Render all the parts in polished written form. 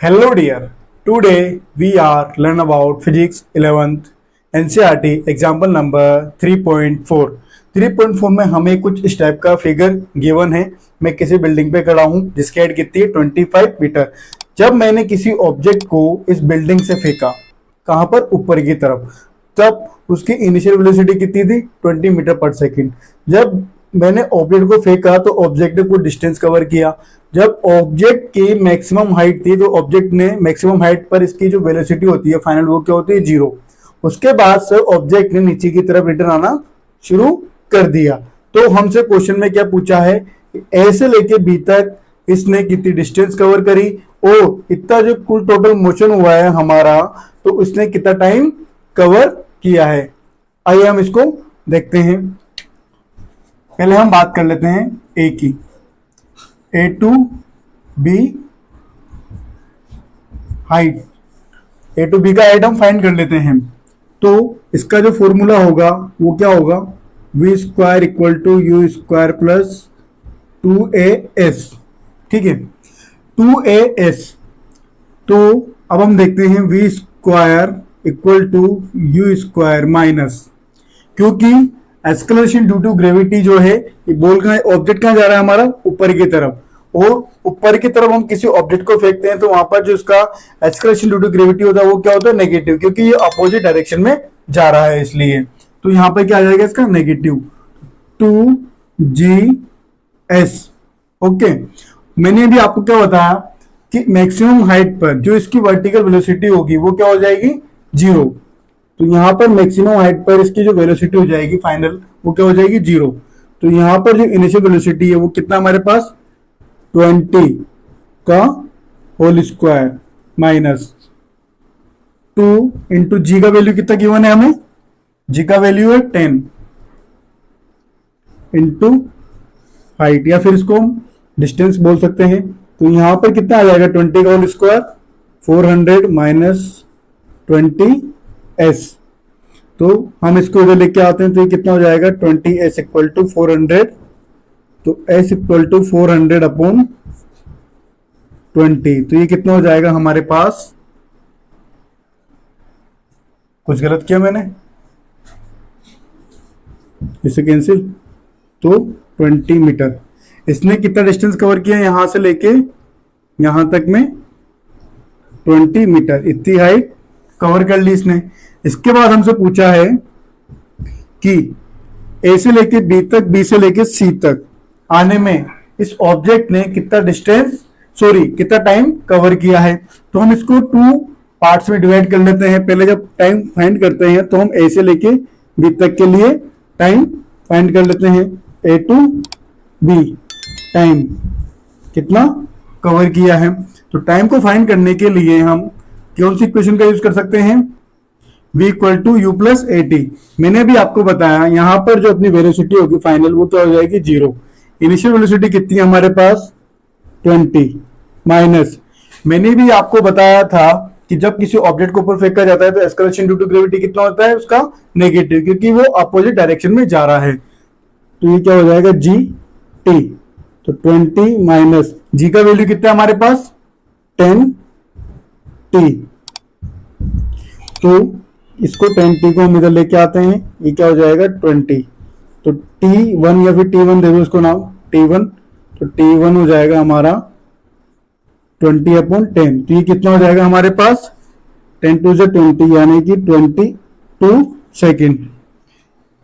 Hello dear. Today we are learn about physics 11th NCERT example number 3.4. 3.4 में हमें कुछ इस टाइप का फिगर गिवन है। मैं किसी बिल्डिंग पे खड़ा हूँ जिसकी हाइट कितनी है 25 मीटर। जब मैंने किसी ऑब्जेक्ट को इस बिल्डिंग से फेंका, कहाँ पर? ऊपर की तरफ, तब उसकी इनिशियल वेलोसिटी कितनी थी? 20 मीटर पर सेकेंड। जब मैंने ऑब्जेक्ट को फेंका तो ऑब्जेक्ट ने कुछ डिस्टेंस कवर किया। जब ऑब्जेक्ट की मैक्सिमम हाइट थी तो ऑब्जेक्ट ने मैक्सिमम हाइट पर इसकी जो वेलोसिटी होती है फाइनल, वो क्या होती है? 0। उसके बाद से ऑब्जेक्ट ने नीचे की तरफ रिटर्न आना शुरू कर दिया। तो हमसे क्वेश्चन में क्या पूछा है? ए से लेके बी तक इसने कितनी डिस्टेंस कवर करी और इतना जो कुल टोटल मोशन हुआ है हमारा, तो इसने कितना टाइम कवर किया है। आइए हम इसको देखते हैं। पहले हम बात कर लेते हैं ए की। A to B height, A to B का हाइट हम फाइंड कर लेते हैं। तो इसका जो फॉर्मूला होगा वो क्या होगा? V square equal to u square plus 2as। ठीक है, 2as। तो अब हम देखते हैं v square equal to u square minus, क्योंकि एक्सेलरेशन ड्यू टू ग्रेविटी जो है, ये बोल का ऑब्जेक्ट कहां जा रहा है हमारा? ऊपर की तरफ। और ऊपर की तरफ हम किसी ऑब्जेक्ट को फेंकते हैं तो वहां पर जो इसका एक्सेलरेशन ड्यू टू ग्रेविटी होता है वो क्या होता है? नेगेटिव, क्योंकि ये अपोजिट डायरेक्शन में जा रहा है इसलिए। तो यहां पर क्या आ जाएगा इसका? Negative 2gs। ओके, मैंने भी आपको क्या बताया कि मैक्सिमम हाइट पर जो इसकी वर्टिकल वेलोसिटी होगी वो क्या हो जाएगी? 0। तो यहां पर मैक्सिमम हाइट पर इसकी जो वेलोसिटी हो जाएगी फाइनल, वो क्या हो जाएगी? 0। तो यहां पर जो इनिशियल वेलोसिटी है वो कितना हमारे पास? 20 का होल स्क्वायर माइनस 2 इंटू जी का वैल्यू कितना गिवन है हमें? जी का वैल्यू है 10 इंटू हाइट, या फिर इसको हम डिस्टेंस बोल सकते हैं। तो यहां पर कितना आ जाएगा? 20 का होल स्क्वायर 400 माइनस 20s। तो हम इसको इधर लेके आते हैं तो ये कितना हो जाएगा? 20s equal to 400। तो s इक्वल टू 400 अपॉन 20। तो ये कितना हो जाएगा हमारे पास? कुछ गलत किया मैंने? इसे कैंसिल। तो 20 मीटर। इसने कितना डिस्टेंस कवर किया? यहां से लेके यहां तक में 20 मीटर, इतनी हाइट कवर कर ली इसने। इसके बाद हमसे पूछा है कि ए से लेके बी तक, बी से लेके सी तक आने में इस ऑब्जेक्ट ने कितना टाइम कवर किया है। तो हम इसको 2 पार्ट्स में डिवाइड कर लेते हैं। पहले जब टाइम फाइंड करते हैं तो हम ए से लेके बी तक के लिए टाइम फाइंड कर लेते हैं। ए टू बी टाइम कितना कवर किया है। तो टाइम को फाइंड करने के लिए हम कौन सी इक्वेशन का यूज कर सकते हैं? v equal to u plus a t. मैंने भी आपको बताया यहां पर जो अपनी वेलोसिटी होगी फाइनल, वो क्या हो जाएगी? 0। इनिशियल वेलोसिटी कितनी है हमारे पास? 20 माइनस, मैंने भी आपको बताया था कि जब किसी ऑब्जेक्ट को ऊपर फेंका जाता है तो एक्सेलरेशन ड्यू टू ग्रेविटी कितना होता है उसका? नेगेटिव, क्योंकि वो अपोजिट डायरेक्शन में जा रहा है। तो ये क्या हो जाएगा? G T. तो 20 माइनस जी का वैल्यू कितना है हमारे पास? 10t। तो इसको 10t को हम इधर लेके आते हैं, ये क्या हो जाएगा? 20। तो t1 या फिर t1 दे दो इसको नाम, t1। तो t1 हो जाएगा हमारा 20 अपॉन 10। तो ये कितना हो जाएगा हमारे पास? 10 टू से 20 यानी कि 22 सेकेंड।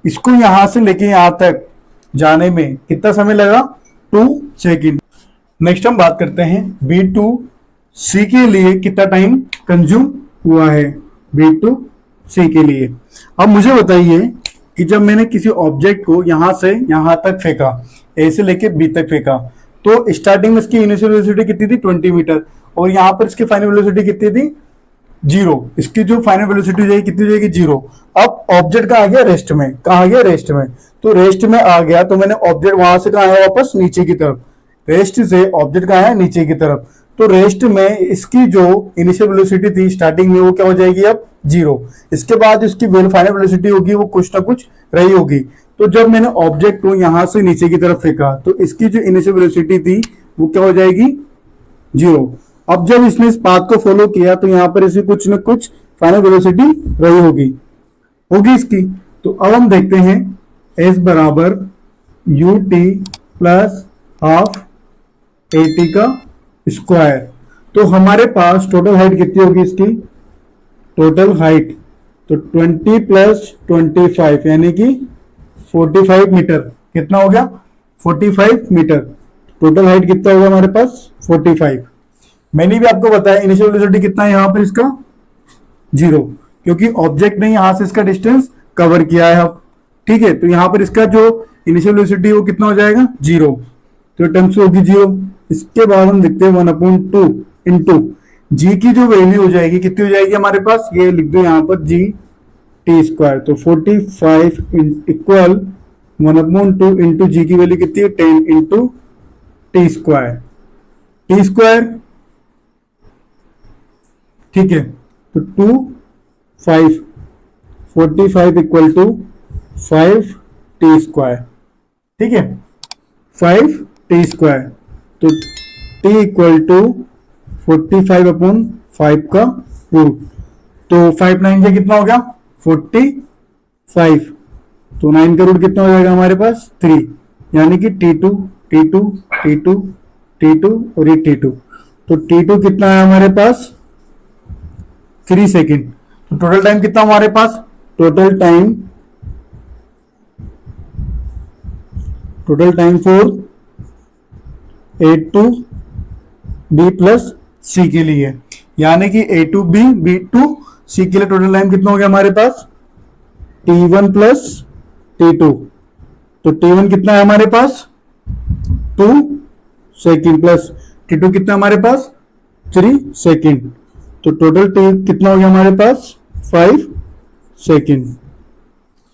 इसको यहां से लेके यहां तक जाने में कितना समय लगा? 2 सेकेंड। नेक्स्ट हम बात करते हैं बी टू सी के लिए कितना टाइम कंज्यूम हुआ है। बी टू सी के लिए अब मुझे बताइए कि जब मैंने किसी ऑब्जेक्ट को यहां से यहां तक फेंका, ए से लेके बी तक फेंका, तो स्टार्टिंग में इसकी इनिशियल वेलोसिटी कितनी थी? 20 मीटर। और यहां पर इसकी फाइनल वेलोसिटी कितनी थी? 0। इसकी जो फाइनल वेलोसिटी हो जाएगी कितनी हो जाएगी? 0। अब ऑब्जेक्ट कहाँ आ गया? रेस्ट में। कहाँ आ गया? रेस्ट में। तो रेस्ट में आ गया तो मैंने ऑब्जेक्ट वहां से कहा है वापस नीचे की तरफ। रेस्ट से ऑब्जेक्ट कहाँ है? नीचे की तरफ। तो रेस्ट में इसकी जो इनिशियल वेलोसिटी थी स्टार्टिंग में, वो क्या हो जाएगी अब? 0। इसके बाद इसकी फाइनल वेलोसिटी होगी वो कुछ ना कुछ रही होगी। तो जब मैंने ऑब्जेक्ट को यहां से नीचे की तरफ फेंका तो इसकी जो इनिशियल वेलोसिटी थी वो क्या हो जाएगी? 0। अब जब इसने इस पाथ को फॉलो किया तो यहाँ पर इसे कुछ न कुछ फाइनल वेलोसिटी रही होगी इसकी। तो अब हम देखते हैं एस बराबर U T plus half A T का स्क्वायर। तो हमारे पास टोटल हाइट कितनी होगी इसकी, टोटल हाइट तो 20 प्लस 25 यानी कि 45 मीटर। कितना हो गया, 45 मीटर। टोटल हाइट कितना होगा हमारे पास, 45। मैंने भी आपको बताया इनिशियल वेलोसिटी कितना है यहाँ पर इसका 0, क्योंकि ऑब्जेक्ट ने यहां से इसका डिस्टेंस कवर किया है अब, ठीक है। तो यहाँ पर इसका जो इनिशियल वेलोसिटी वो कितना हो जाएगा 0, तो टर्म से होगी 0। इसके बाद हम लिखते हैं 1/2 इंटू जी की जो वैल्यू हो जाएगी कितनी हो जाएगी हमारे पास, ये लिख दो यहाँ पर जी टी स्क्वायर। तो 45 इक्वल 1/2 इंटू जी की वैल्यू कितनी है 10 into T square. T square ठीक है, तो 2 5 45 इक्वल टू 5 टी स्क्वायर, ठीक है 5 टी स्क्वायर। तो टी इक्वल टू 45/5 का रूट। तो 5 9 से कितना हो गया 45। तो 9 का रूट कितना हो जाएगा हमारे पास 3, यानी कि T2 T2 T2 T2 और ये T2। तो T2 कितना है हमारे पास 3 सेकेंड। तो टोटल टाइम कितना हमारे पास, total time for A to B plus C के लिए, यानी कि A to B B to C के लिए टोटल टाइम कितना हो गया हमारे पास T1 प्लस T2। तो T1 कितना है हमारे पास 2 सेकेंड प्लस T2 कितना हमारे पास 3 सेकेंड। तो टोटल टी कितना हो गया हमारे पास 5 सेकेंड,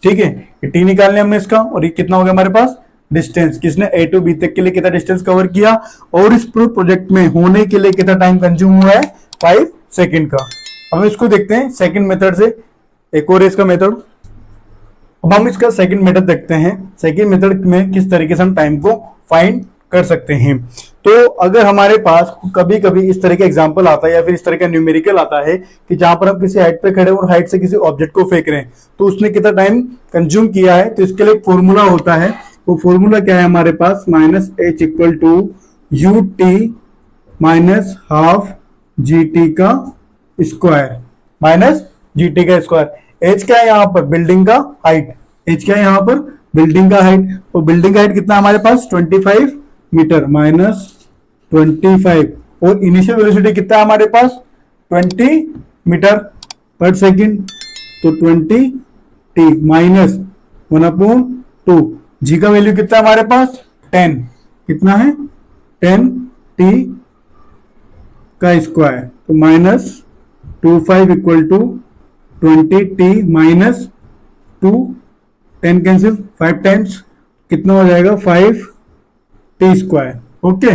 ठीक है। ये टी निकालने हमने इसका, और ये कितना हो गया हमारे पास डिस्टेंस, किसने ए टू बी तक के लिए कितना डिस्टेंस कवर किया, और इस पूरे प्रोजेक्ट में होने के लिए कितना टाइम कंज्यूम हुआ है 5 सेकेंड का। अब हम इसको देखते हैं सेकेंड मेथड से, एक और इसका मेथड। अब हम इसका सेकेंड मेथड देखते हैं, सेकेंड मेथड में किस तरीके से हम टाइम को फाइंड कर सकते हैं। तो अगर हमारे पास कभी कभी इस तरह का एग्जांपल आता है या फिर इस तरह का न्यूमेरिकल आता है कि जहां पर हम किसी हाइट पे खड़े और हाइट से किसी ऑब्जेक्ट को फेंक रहे हैं, तो उसने कितना टाइम कंज्यूम किया है, तो इसके लिए एक फॉर्मूला होता है। वो फॉर्मूला क्या है हमारे पास, -h equal to u t minus half g t का स्क्वायर माइनस जी टी का स्क्वायर। एच क्या है यहाँ पर, बिल्डिंग का हाइट। एच क्या है यहाँ पर, बिल्डिंग का हाइट। और बिल्डिंग का हाइट कितना हमारे पास 25 मीटर माइनस 25, और इनिशियल वेलोसिटी कितना है हमारे पास 20 मीटर पर सेकेंड। तो 20 टी माइनस 1/2, जी का वैल्यू कितना है हमारे पास 10, कितना है 10 टी का स्क्वायर। तो -25 equal to 20 t minus 2, 10 cancel, 5 times कितना हो जाएगा 5 टी स्क्वायर। ओके,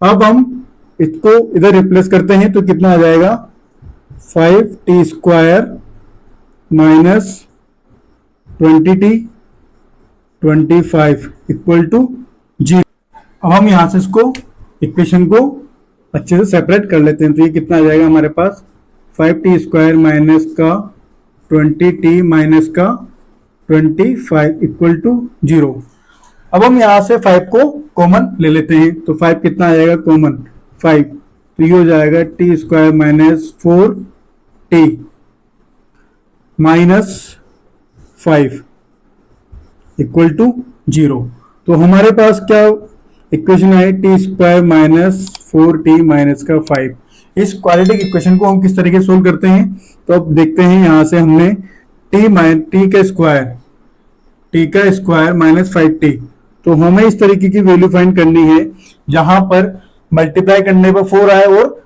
अब हम इसको इधर रिप्लेस करते हैं तो कितना आ जाएगा 5 t square minus 20 t 25 equal to 0। अब हम यहां से इसको इक्वेशन को अच्छे से सेपरेट कर लेते हैं। तो ये कितना आ जाएगा हमारे पास 5 टी स्क्वायर माइनस का 20 टी माइनस का 25 इक्वल टू 0। अब हम यहां से 5 को कॉमन ले लेते हैं। तो 5 कितना आ जाएगा कॉमन 5, तो ये हो जाएगा t square minus 4 t minus 5 equal to 0। तो हमारे पास क्या इक्वेशन है, T square minus 4t minus का 5। इस क्वाड्रेटिक इक्वेशन को हम किस तरीके से सोल्व करते हैं, तो अब देखते हैं। यहां से हमने टी का स्क्वायर माइनस 5t, तो हमें इस तरीके की वैल्यू फाइंड करनी है जहां पर मल्टीप्लाई करने पर 4 आए और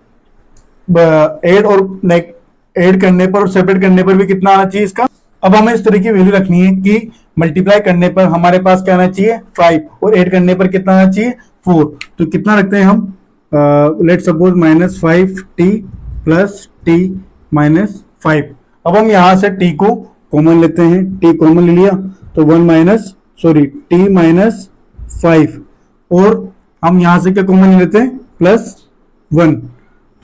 ऐड करने पर और सेपरेट करने पर भी कितना आना चाहिए इसका। अब हमें इस तरह की वैल्यू रखनी है कि मल्टीप्लाई करने पर हमारे पास क्या आना चाहिए 5 और ऐड करने पर कितना आना चाहिए 4। तो कितना रखते हैं हम, let suppose -5t plus t minus 5। अब हम यहां से t को कॉमन लेते हैं, t कॉमन ले लिया तो t माइनस 5, और हम यहां से क्या कॉमन लेते हैं +1।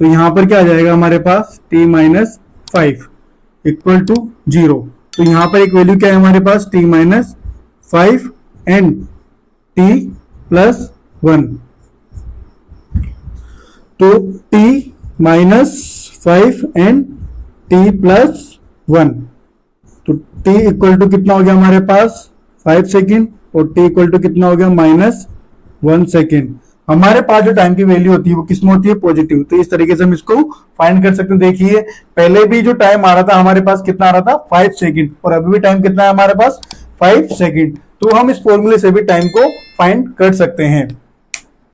तो यहां पर क्या आ जाएगा हमारे पास t माइनस 5 इक्वल टू 0। तो यहां पर एक वैल्यू क्या है हमारे पास t minus 5 and t plus 1। तो t minus 5 and t plus 1, तो t इक्वल टू कितना हो गया हमारे पास 5 सेकेंड और t इक्वल टू कितना हो गया माइनस 1 सेकेंड। हमारे पास जो टाइम की वैल्यू होती है वो किसमें होती है, पॉजिटिव। तो इस तरीके से हम इसको फाइंड कर सकते हैं। देखिए पहले भी जो टाइम आ रहा था हमारे पास कितना आ रहा था 5 सेकेंड, और अभी भी टाइम कितना है हमारे पास 5 सेकेंड। तो हम इस फॉर्मूले से भी टाइम को फाइंड कर सकते हैं।